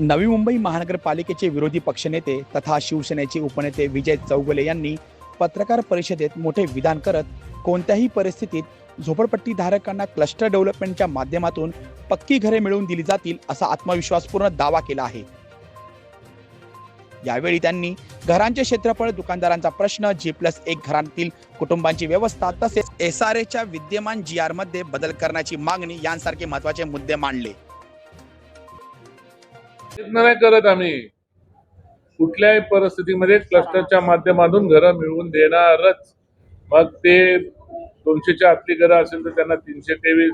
नवी मुंबई महानगरपालिकेचे विरोधी पक्षनेते तथा शिवसेनेचे उपनेते विजय चौगुले यांनी पत्रकार परिषदेत मोठे विधान करत कोणत्याही परिस्थितीत झोपडपट्टीधारकांना क्लस्टर डेव्हलपमेंटच्या माध्यमातून पक्की घरे मिळवून दिली जातील असा आत्मविश्वासपूर्ण दावा केला आहे। यावेळी त्यांनी घरांचे क्षेत्रफळ, दुकानदारांचा प्रश्न, G+1 घरांतील कुटुंबांची व्यवस्था तसेच SRAच्या विद्यमान GR मध्ये बदल करण्याची मागणी यांसारखे महत्त्वाचे मुद्दे मांडले। नाही करत आम्ही कुठल्याही परिस्थितीमध्ये क्लस्टरच्या माध्यमातून घरं मिळवून देणारच। मग ते 200च्या आतली घरं असेल तर त्यांना 323,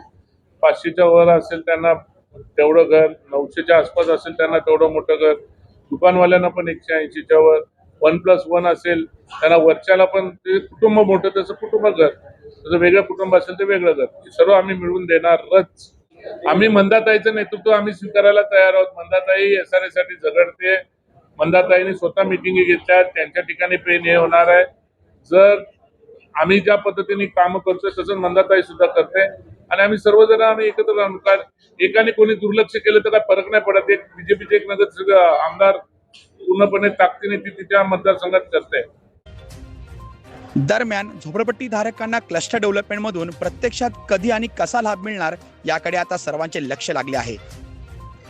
500च्या वर असेल त्यांना तेवढं घर, 900च्या आसपास असेल त्यांना तेवढं मोठं घर, दुकानवाल्यांना पण 180च्या वर, 1+1 असेल त्यांना वरच्याला पण ते कुटुंब मोठं तसं कुटुंब घर, तसं वेगळं कुटुंब असेल तर वेगळं घर, हे सर्व आम्ही मिळवून देणारच। आम्ही मंदाताईचं नेतृत्व आम्ही स्वीकारायला तयार आहोत। मंदाताई SRA साठी झगडते, मंदाताईंनी स्वतः मिटिंगी घेतल्या, त्यांच्या ठिकाणी पेन हे होणार आहे। जर आम्ही ज्या पद्धतीने काम करतोय तसंच मंदाताई सुद्धा करते आणि आम्ही सर्वजण आम्ही एकत्र राहून, कारण एकाने कोणी दुर्लक्ष केलं तर काय फरक नाही पडत। एक बीजेपीचे एक नगर आमदार पूर्णपणे ताकदीने ती तिच्या मतदारसंघात करते। दरम्यान झोपडपट्टीधारकांना क्लस्टर डेव्हलपमेंटमधून प्रत्यक्षात कधी आणि कसा लाभ मिळणार याकडे आता सर्वांचे लक्ष लागले आहे।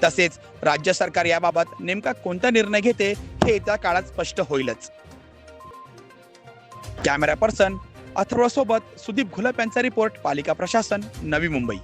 तसेच राज्य सरकार याबाबत नेमका कोणता निर्णय घेते हे येत्या काळात स्पष्ट होईलच। कॅमेरा पर्सन अथर्व सोबत सुदीप घुलप यांचा रिपोर्ट, पालिका प्रशासन, नवी मुंबई।